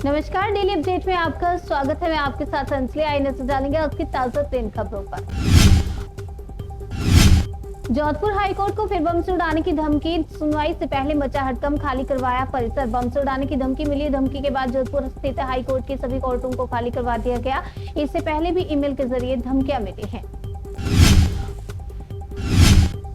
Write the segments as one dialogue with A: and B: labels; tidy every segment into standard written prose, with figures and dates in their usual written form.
A: नमस्कार, daily update में आपका स्वागत है। मैं आपके साथ अंजलि। आई नजर डालेंगे आज की ताजा 3 खबरों पर। जोधपुर हाईकोर्ट को फिर बम से उड़ाने की धमकी, सुनवाई से पहले मचा हड़कंप, खाली करवाया परिसर। बम से उड़ाने की धमकी मिली, धमकी के बाद जोधपुर स्थित हाईकोर्ट के सभी कोर्टों को खाली करवा दिया गया। इससे पहले भी ईमेल के जरिए धमकियां मिली हैं।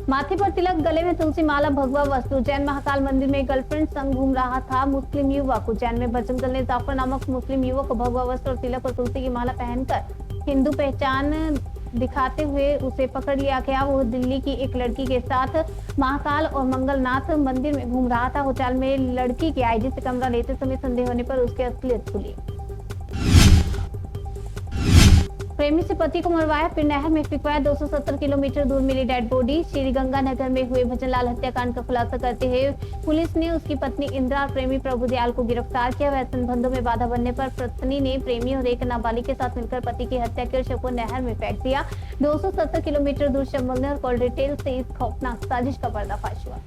A: माथे पर तिलक, गले में तुलसी माला, भगवा वस्तु। उज्जैन महाकाल मंदिर में गर्लफ्रेंड संग घूम रहा था मुस्लिम युवक। उज्जैन में बजरंग दल ने जाफर नामक मुस्लिम युवक को भगवा वस्त्र और तिलक और तुलसी की माला पहनकर हिंदू पहचान दिखाते हुए उसे पकड़ लिया गया। वो दिल्ली की एक लड़की के साथ महाकाल और मंगलनाथ मंदिर में घूम रहा था। होटल में लड़की के आईजी से कमरा लेते समय संदेह होने पर उसकी असलियत खुली। प्रेमी से पति को मरवाया, फिर नहर में फेंकवाया। 270 किलोमीटर दूर मिली डेड बॉडी। श्रीगंगानगर में हुए भजनलाल हत्याकांड का खुलासा करते हुए पुलिस ने उसकी पत्नी इंदिरा और प्रेमी प्रभुदयाल को गिरफ्तार किया। वैसे संबंधों में बाधा बनने पर पत्नी ने प्रेमी और एक नाबालिग के साथ मिलकर पति की हत्या की और शव को नहर में फेंक दिया। 270 किलोमीटर दूर शव मिलने और कॉल डिटेल से इस खौफनाक साजिश का पर्दाफाश हुआ।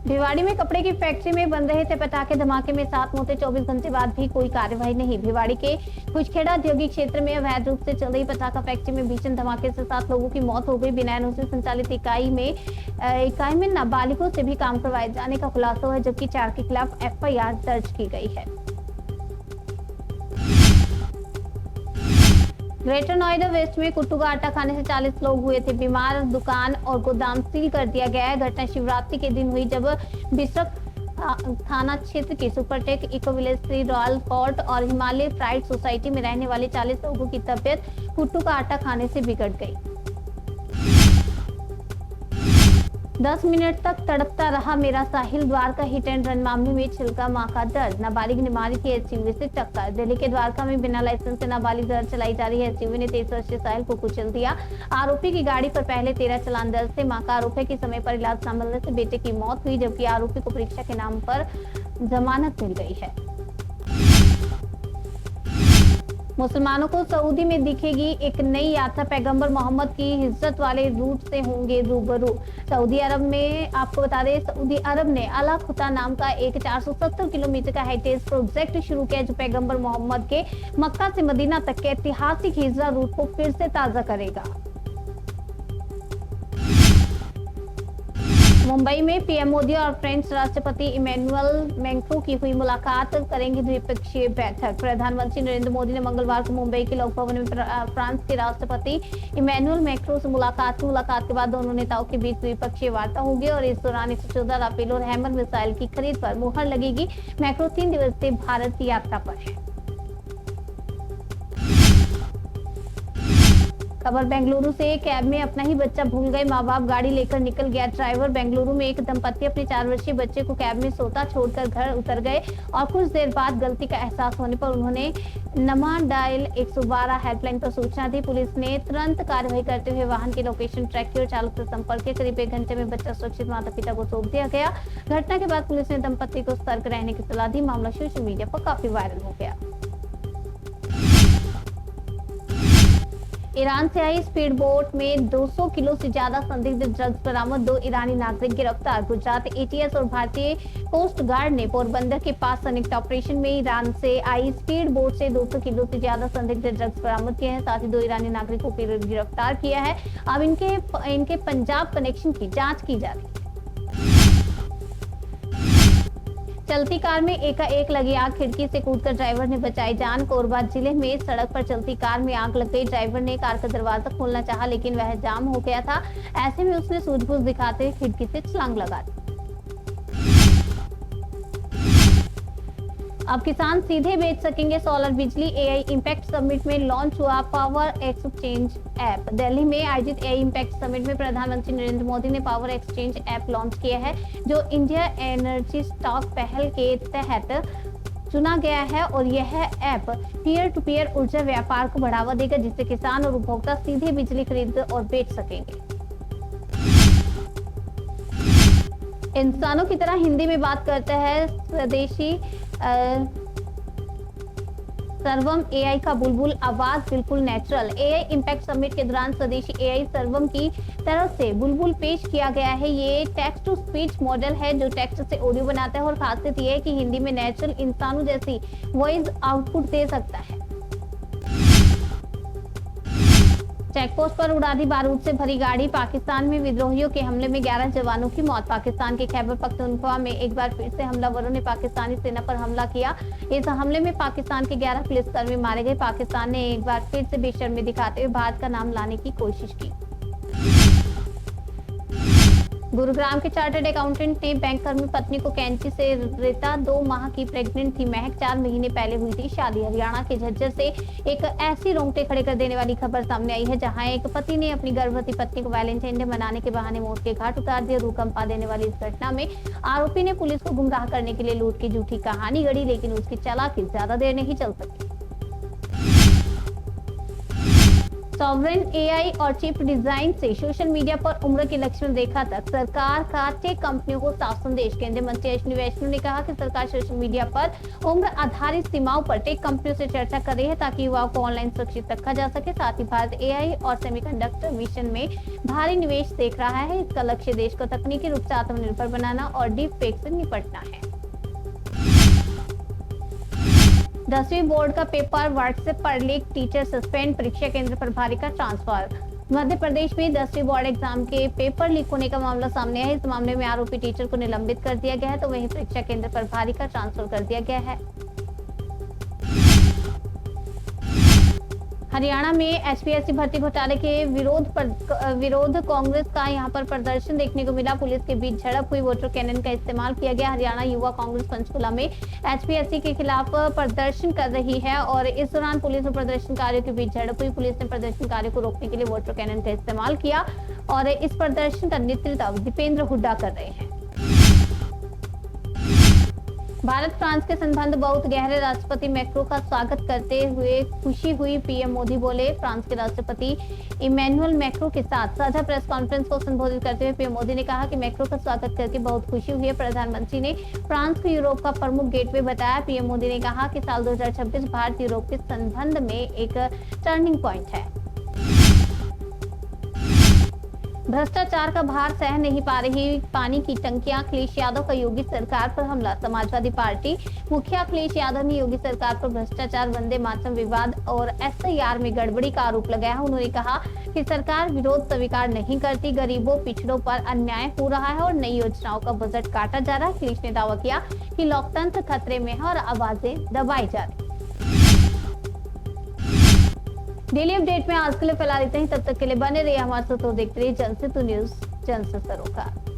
A: भिवाड़ी में कपड़े की फैक्ट्री में बन रहे थे पटाखे, धमाके में 7 मौतें। 24 घंटे बाद भी कोई कार्यवाही नहीं। भिवाड़ी के कुचखेड़ा औद्योगिक क्षेत्र में अवैध रूप से चल रही पटाखा फैक्ट्री में भीषण धमाके से 7 लोगों की मौत हो गई। बिना एनओसी संचालित इकाई में नाबालिगों से भी काम करवाए जाने का खुलासा हुआ, जबकि 4 के खिलाफ एफआईआर दर्ज की गई है। ग्रेटर नोएडा वेस्ट में कुट्टू का आटा खाने से 40 लोग हुए थे बीमार। दुकान और गोदाम सील कर दिया गया है। घटना शिवरात्रि के दिन हुई, जब बिसरक थाना क्षेत्र के Supertech eco village Shri royal fort और हिमालय प्राइड सोसाइटी में रहने वाले 40 लोगों की तबियत कुट्टू का आटा खाने से बिगड़ गई। 10 मिनट तक तड़पता रहा मेरा साहिल। द्वारका हिट एंड रन मामले में छिलका मां का दर्द, नाबालिग ने मारी थी एसयूवी से टक्कर। दिल्ली के द्वारका में बिना लाइसेंस से नाबालिग द्वारा चलाई जा रही है एसयूवी ने 23 वर्षीय साहिल को कुचल दिया। आरोपी की गाड़ी पर पहले 13 चालान दर्ज थे। मां का आरोप है कि समय पर इलाज न मिलने से बेटे की मौत हुई, जबकि आरोपी को परीक्षा के नाम पर जमानत मिल गई है। मुसलमानों को सऊदी में दिखेगी एक नई यात्रा, पैगंबर मोहम्मद की हिज्जत वाले रूट से होंगे रूबरू। सऊदी अरब में आपको बता दें, सऊदी अरब ने अला खुता नाम का एक 470 किलोमीटर का हेरिटेज प्रोजेक्ट शुरू किया, जो पैगंबर मोहम्मद के मक्का से मदीना तक के ऐतिहासिक हिजरा रूट को फिर से ताजा करेगा। मुंबई में पीएम मोदी और फ्रेंच राष्ट्रपति इमैनुअल मैक्रों की हुई मुलाकात, करेंगे द्विपक्षीय बैठक। प्रधानमंत्री नरेंद्र मोदी ने मंगलवार को मुंबई के लोक भवन में फ्रांस के राष्ट्रपति इमैनुअल मैक्रों से मुलाकात की। मुलाकात के बाद दोनों नेताओं के बीच द्विपक्षीय वार्ता होगी और इस दौरान 114 राफेल और हैमर मिसाइल की खरीद पर मुहर लगेगी। मैक्रो 3 दिवसीय भारत यात्रा पर है। खबर बेंगलुरु से, कैब में अपना ही बच्चा भूल गए माँ बाप, गाड़ी लेकर निकल गया ड्राइवर। बेंगलुरु में एक दंपति अपने 4 वर्षीय बच्चे को कैब में सोता छोड़कर घर उतर गए और कुछ देर बाद गलती का एहसास होने पर उन्होंने नमा डायल 112 हेल्पलाइन पर सूचना दी। पुलिस ने तुरंत कार्रवाई करते हुए वाहन की लोकेशन ट्रैक की और चालक से संपर्क किया। करीब 1 घंटे में बच्चा सुरक्षित माता पिता को सौंप दिया गया। घटना के बाद पुलिस ने दंपति को सतर्क रहने की सलाह दी। मामला सोशल मीडिया पर काफी वायरल हो गया। ईरान से आई स्पीड बोट में 200 किलो से ज्यादा संदिग्ध ड्रग्स बरामद, 2 ईरानी नागरिक गिरफ्तार। गुजरात एटीएस और भारतीय कोस्ट गार्ड ने पोरबंदर के पास संयुक्त ऑपरेशन में ईरान से आई स्पीड बोट से 200 किलो से ज्यादा संदिग्ध ड्रग्स बरामद किए हैं। साथ ही 2 ईरानी नागरिकों को गिरफ्तार किया है। अब इनके पंजाब कनेक्शन की जाँच की जा रही है। चलती कार में एकाएक लगी आग, खिड़की से कूदकर ड्राइवर ने बचाई जान। कोरबा जिले में सड़क पर चलती कार में आग लग गई। ड्राइवर ने कार का दरवाजा खोलना चाहा, लेकिन वह जाम हो गया था। ऐसे में उसने सूझबूझ दिखाते हुए खिड़की से छलांग लगा दी। अब किसान सीधे बेच सकेंगे सोलर बिजली। एआई इम्पैक्ट समिट में लॉन्च हुआ पावर एक्सचेंज ऐप। दिल्ली में आयोजित एआई इम्पैक्ट समिट में प्रधानमंत्री नरेंद्र मोदी ने पावर एक्सचेंज ऐप लॉन्च किया है, जो इंडिया एनर्जी स्टॉक पहल के तहत चुना गया है। और यह ऐप पीयर टू पीयर ऊर्जा व्यापार को बढ़ावा देगा, जिससे किसान और उपभोक्ता सीधे बिजली खरीद और बेच सकेंगे। इंसानों की तरह हिंदी में बात करते हैं स्वदेशी सर्वम एआई का बुलबुल, आवाज बिल्कुल नेचुरल। एआई इम्पैक्ट समिट के दौरान स्वदेशी एआई सर्वम की तरफ से बुलबुल पेश किया गया है। ये टेक्स्ट टू स्पीच मॉडल है जो टेक्स्ट से ऑडियो बनाता है और खासियत ये है कि हिंदी में नेचुरल इंसानों जैसी वॉइस आउटपुट दे सकता है। चेकपोस्ट पर उड़ा दी बारूद से भरी गाड़ी। पाकिस्तान में विद्रोहियों के हमले में 11 जवानों की मौत। पाकिस्तान के खैबर पख्तूनख्वा में एक बार फिर से हमलावरों ने पाकिस्तानी सेना पर हमला किया। इस हमले में पाकिस्तान के 11 पुलिसकर्मी मारे गए। पाकिस्तान ने एक बार फिर से बेशर्मी दिखाते हुए भारत का नाम लाने की कोशिश की। गुरुग्राम के चार्टर्ड अकाउंटेंट ने बैंक कर्मी पत्नी को कैंची से रेता। 2 माह की प्रेग्नेंट थी महक। 4 महीने पहले हुई थी शादी। हरियाणा के झज्जर से एक ऐसी रोंगटे खड़े कर देने वाली खबर सामने आई है जहां एक पति ने अपनी गर्भवती पत्नी को वैलेंटाइन डे मनाने के बहाने मौत के घाट उतार दिया। रूह कंपा देने वाली इस घटना में आरोपी ने पुलिस को गुमराह करने के लिए लूट की झूठी कहानी गढ़ी, लेकिन उसकी चालाकी ज्यादा देर नहीं चल सकी। सॉवरेन एआई और चिप डिजाइन से सोशल मीडिया पर उम्र के लक्ष्मण रेखा तक सरकार का टेक कंपनियों को साफ संदेश। केंद्रीय मंत्री अश्विनी वैष्णव ने कहा कि सरकार सोशल मीडिया पर उम्र आधारित सीमाओं पर टेक कंपनियों से चर्चा कर रही है ताकि युवाओं को ऑनलाइन सुरक्षित रखा जा सके। साथ ही भारत एआई और सेमीकंडक्टर मिशन में भारी निवेश देख रहा है। इसका लक्ष्य देश को तकनीकी रूप से आत्मनिर्भर बनाना और डीप फेक से निपटना है। 10वीं बोर्ड का पेपर व्हाट्सएप पर लीक, टीचर सस्पेंड, परीक्षा केंद्र प्रभारी का ट्रांसफर। मध्य प्रदेश में 10वीं बोर्ड एग्जाम के पेपर लीक होने का मामला सामने है। इस मामले में आरोपी टीचर को निलंबित कर दिया गया है तो वहीं परीक्षा केंद्र प्रभारी का ट्रांसफर कर दिया गया है। हरियाणा में एचपीएससी भर्ती घोटाले के विरोध कांग्रेस का यहां पर प्रदर्शन देखने को मिला। पुलिस के बीच झड़प हुई, वाटर कैनन का इस्तेमाल किया गया। हरियाणा युवा कांग्रेस पंचकुला में एचपीएससी के खिलाफ प्रदर्शन कर रही है और इस दौरान पुलिस और प्रदर्शनकारियों के बीच झड़प हुई। पुलिस ने प्रदर्शनकारियों को रोकने के लिए वाटर कैनन का इस्तेमाल किया और इस प्रदर्शन का नेतृत्व दीपेंद्र हुड्डा कर रहे हैं। भारत फ्रांस के संबंध बहुत गहरे। राष्ट्रपति मैक्रो का स्वागत करते हुए खुशी हुई। पीएम मोदी बोले। फ्रांस के राष्ट्रपति इमैनुअल मैक्रो के साथ साझा प्रेस कॉन्फ्रेंस को संबोधित करते हुए पीएम मोदी ने कहा कि मैक्रो का स्वागत करके बहुत खुशी हुई है। प्रधानमंत्री ने फ्रांस को यूरोप का प्रमुख गेटवे बताया। पीएम मोदी ने कहा कि साल 2026 भारत यूरोप के संबंध में एक टर्निंग पॉइंट है। भ्रष्टाचार का भार सह नहीं पा रही पानी की टंकियां। अखिलेश यादव का योगी सरकार पर हमला। समाजवादी पार्टी मुखिया अखिलेश यादव ने योगी सरकार पर भ्रष्टाचार, वंदे मातरम विवाद और एसआईआर में गड़बड़ी का आरोप लगाया। उन्होंने कहा कि सरकार विरोध स्वीकार नहीं करती, गरीबों पिछड़ों पर अन्याय हो रहा है और नई योजनाओं का बजट काटा जा रहा है। अखिलेश ने दावा किया कि लोकतंत्र खतरे में है और आवाजें दबाई जा रही। डेली अपडेट में आज के लिए फिलहाल इतना ही। तब तक के लिए बने रहिए हमारे साथ और देखते रहिए जनसेतु न्यूज, जन से सरोकार।